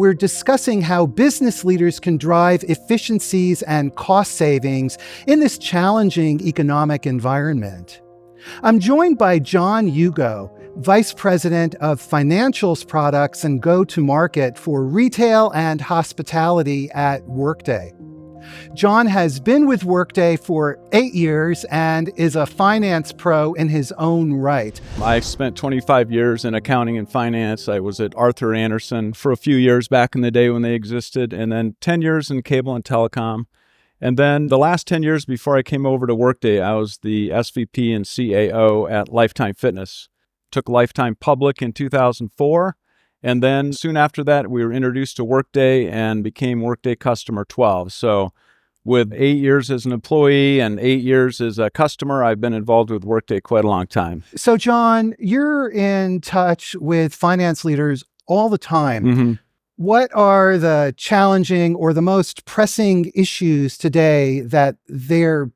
We're discussing how business leaders can drive efficiencies and cost savings in this challenging economic environment. I'm joined by John Hugo, Vice President of Financials Products and Go-to-Market for Retail and Hospitality at Workday. John has been with Workday for 8 years and is a finance pro in his own right. I spent 25 years in accounting and finance. I was at Arthur Andersen for a few years back in the day when they existed, and then 10 years in cable and telecom. And then the last 10 years before I came over to Workday, I was the SVP and CAO at Lifetime Fitness. Took Lifetime public in 2004. And then soon after that, we were introduced to Workday and became Workday Customer 12. So with 8 years as an employee and 8 years as a customer, I've been involved with Workday quite a long time. So John, you're in touch with finance leaders all the time. Mm-hmm. What are the challenging or the most pressing issues today that they're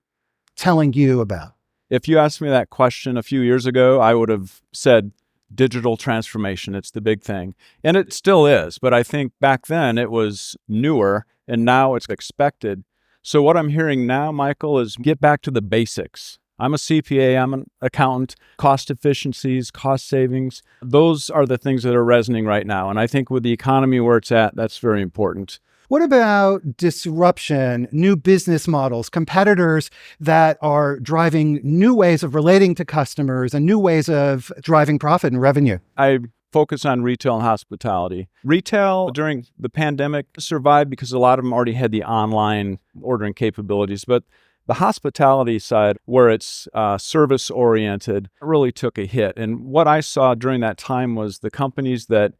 telling you about? If you asked me that question a few years ago, I would have said digital transformation. It's the big thing. And it still is. But I think back then it was newer and now it's expected. So what I'm hearing now, Michael, is get back to the basics. I'm a CPA, I'm an accountant, cost efficiencies, cost savings. Those are the things that are resonating right now. And I think with the economy where it's at, that's very important. What about disruption, new business models, competitors that are driving new ways of relating to customers and new ways of driving profit and revenue? I focus on retail and hospitality. Retail during the pandemic survived because a lot of them already had the online ordering capabilities, but the hospitality side, where it's service-oriented, really took a hit. And what I saw during that time was the companies that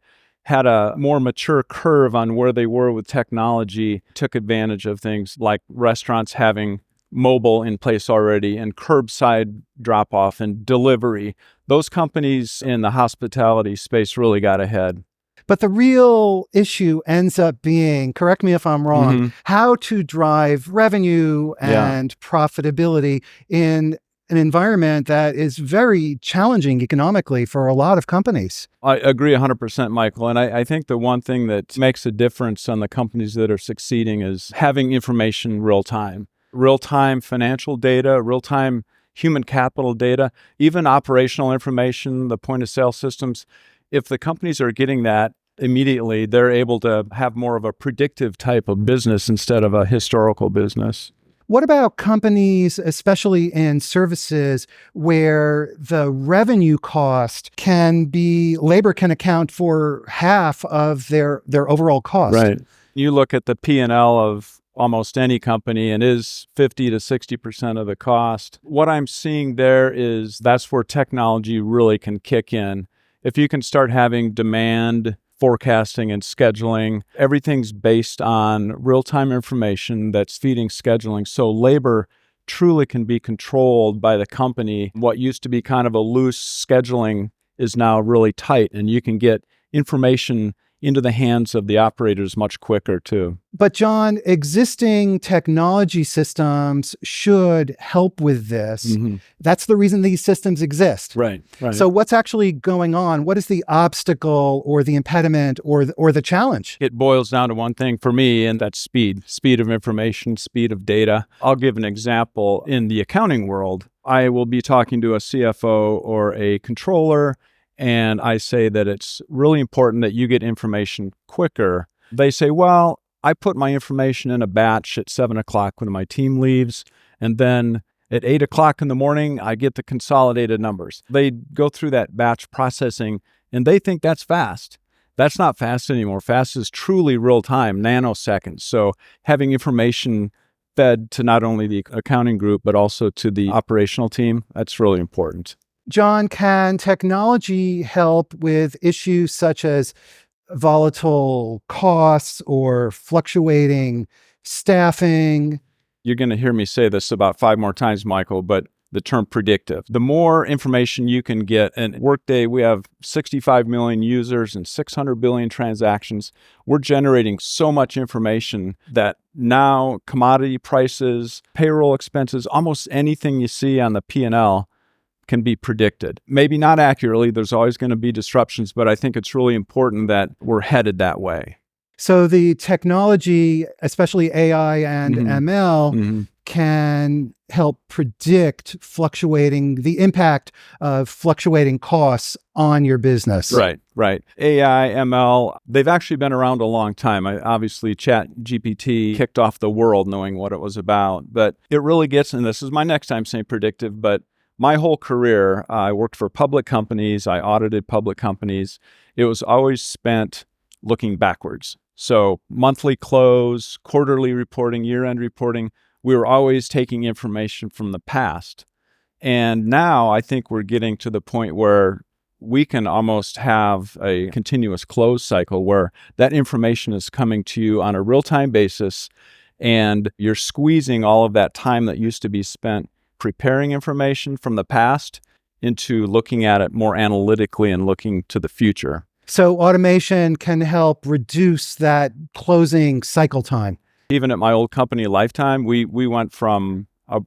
had a more mature curve on where they were with technology took advantage of things like restaurants having mobile in place already and curbside drop-off and delivery. Those companies in the hospitality space really got ahead. But the real issue ends up being, correct me if I'm wrong, how to drive revenue and profitability in an environment that is very challenging economically for a lot of companies. I agree 100%, Michael. And I think the one thing that makes a difference on the companies that are succeeding is having information real-time financial data, real-time human capital data, even operational information, the point-of-sale systems. If the companies are getting that immediately, they're able to have more of a predictive type of business instead of a historical business. What about companies, especially in services, where the revenue cost labor can account for half of their overall cost? Right. You look at the P&L of almost any company and is 50 to 60% of the cost. What I'm seeing there is that's where technology really can kick in. If you can start having demand forecasting and scheduling, everything's based on real-time information that's feeding scheduling. So labor truly can be controlled by the company. What used to be kind of a loose scheduling is now really tight, and you can get information into the hands of the operators much quicker too. But John, existing technology systems should help with this. Mm-hmm. That's the reason these systems exist. Right. So what's actually going on? What is the obstacle or the impediment or the challenge? It boils down to one thing for me, and that's speed of information, speed of data. I'll give an example. In the accounting world, I will be talking to a CFO or a controller, and I say that it's really important that you get information quicker. They say, well, I put my information in a batch at 7 o'clock when my team leaves, and then at 8 o'clock in the morning, I get the consolidated numbers. They go through that batch processing, and they think that's fast. That's not fast anymore. Fast is truly real time, nanoseconds. So having information fed to not only the accounting group, but also to the operational team, that's really important. John, can technology help with issues such as volatile costs or fluctuating staffing? You're going to hear me say this about 5 more times, Michael, but the term predictive. The more information you can get, and Workday, we have 65 million users and 600 billion transactions. We're generating so much information that now commodity prices, payroll expenses, almost anything you see on the P&L can be predicted. Maybe not accurately, there's always going to be disruptions, but I think it's really important that we're headed that way. So the technology, especially AI and ML, can help predict the impact of fluctuating costs on your business. Right. AI, ML, they've actually been around a long time. Obviously, ChatGPT kicked off the world knowing what it was about. But it really gets, and this is my next time saying predictive, but my whole career, I worked for public companies. I audited public companies. It was always spent looking backwards. So monthly close, quarterly reporting, year-end reporting, we were always taking information from the past. And now I think we're getting to the point where we can almost have a continuous close cycle where that information is coming to you on a real-time basis, and you're squeezing all of that time that used to be spent preparing information from the past into looking at it more analytically and looking to the future. So automation can help reduce that closing cycle time. Even at my old company, Lifetime, we went from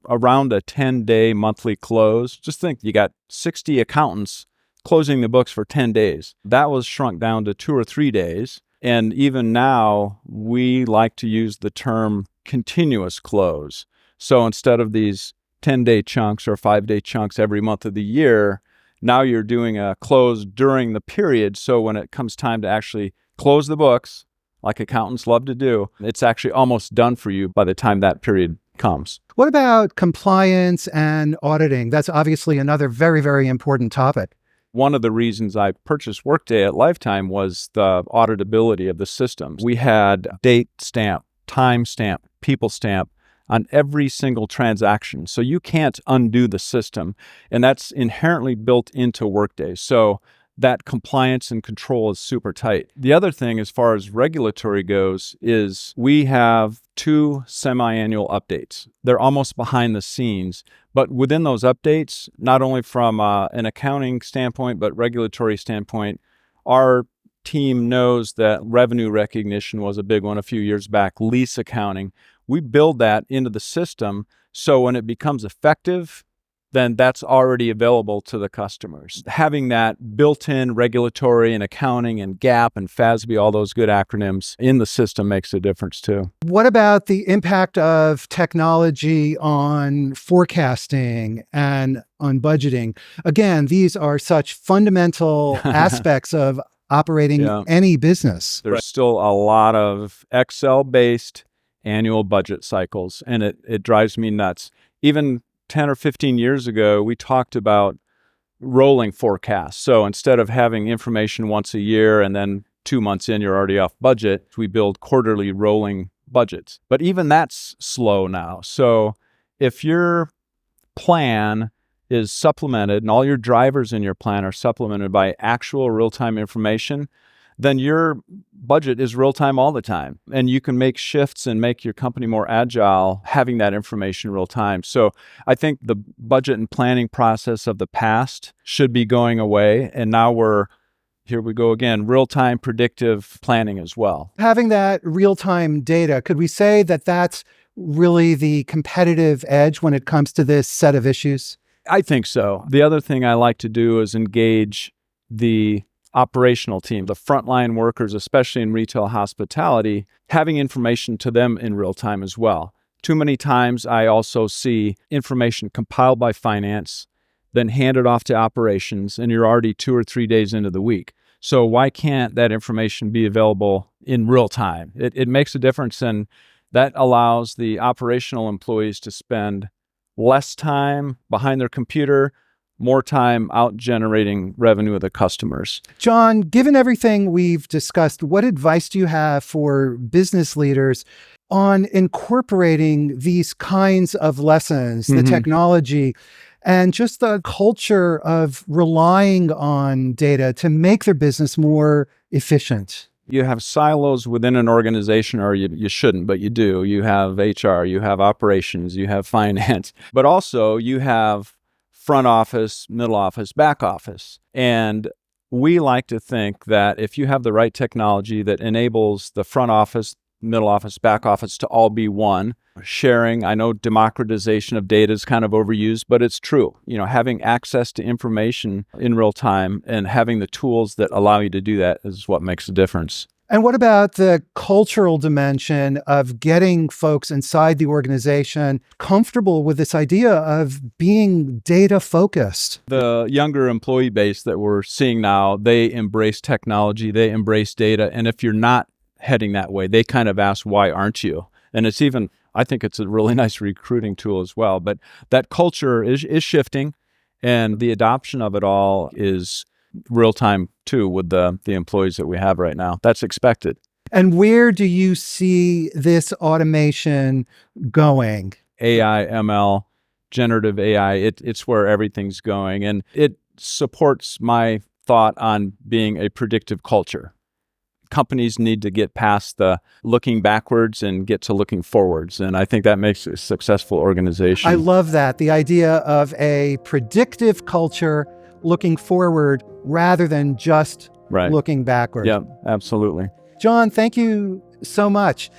around a 10-day monthly close. Just think, you got 60 accountants closing the books for 10 days. That was shrunk down to 2 or 3 days. And even now, we like to use the term continuous close. So instead of these 10-day chunks or 5-day chunks every month of the year, now you're doing a close during the period. So when it comes time to actually close the books, like accountants love to do, it's actually almost done for you by the time that period comes. What about compliance and auditing? That's obviously another very, very important topic. One of the reasons I purchased Workday at Lifetime was the auditability of the systems. We had date stamp, time stamp, people stamp on every single transaction. So you can't undo the system, and that's inherently built into Workday. So that compliance and control is super tight. The other thing, as far as regulatory goes, is we have 2 semi-annual updates. They're almost behind the scenes, but within those updates, not only from an accounting standpoint, but regulatory standpoint, our team knows that revenue recognition was a big one a few years back, lease accounting. We build that into the system, so when it becomes effective, then that's already available to the customers. Having that built-in regulatory and accounting and GAAP and FASB, all those good acronyms in the system makes a difference too. What about the impact of technology on forecasting and on budgeting? Again, these are such fundamental aspects of operating any business. There's still a lot of Excel-based annual budget cycles, and it drives me nuts. Even 10 or 15 years ago, we talked about rolling forecasts. So instead of having information once a year and then 2 months in, you're already off budget, we build quarterly rolling budgets. But even that's slow now. So if your plan is supplemented and all your drivers in your plan are supplemented by actual real-time information, then your budget is real-time all the time. And you can make shifts and make your company more agile having that information real-time. So I think the budget and planning process of the past should be going away. And now here we go again, real-time predictive planning as well. Having that real-time data, could we say that that's really the competitive edge when it comes to this set of issues? I think so. The other thing I like to do is engage the operational team, the frontline workers, especially in retail hospitality, having information to them in real time as well. Too many times I also see information compiled by finance, then handed off to operations, and you're already 2 or 3 days into the week. So why can't that information be available in real time? It makes a difference, and that allows the operational employees to spend less time behind their computer, more time out generating revenue with the customers. John, given everything we've discussed, what advice do you have for business leaders on incorporating these kinds of lessons, the technology, and just the culture of relying on data to make their business more efficient? You have silos within an organization, or you shouldn't, but you do. You have HR, you have operations, you have finance, but also you have front office, middle office, back office. And we like to think that if you have the right technology that enables the front office, middle office, back office to all be one, sharing, I know democratization of data is kind of overused, but it's true. Having access to information in real time and having the tools that allow you to do that is what makes a difference. And what about the cultural dimension of getting folks inside the organization comfortable with this idea of being data focused? The younger employee base that we're seeing now, they embrace technology, they embrace data. And if you're not heading that way, they kind of ask, why aren't you? And it's even, I think it's a really nice recruiting tool as well. But that culture is shifting, and the adoption of it all is real time too with the employees that we have right now. That's expected. And where do you see this automation going? AI, ML, generative AI, it's where everything's going. And it supports my thought on being a predictive culture. Companies need to get past the looking backwards and get to looking forwards. And I think that makes a successful organization. I love that. The idea of a predictive culture looking forward rather than just Right. looking backward. Yeah, absolutely. John, thank you so much.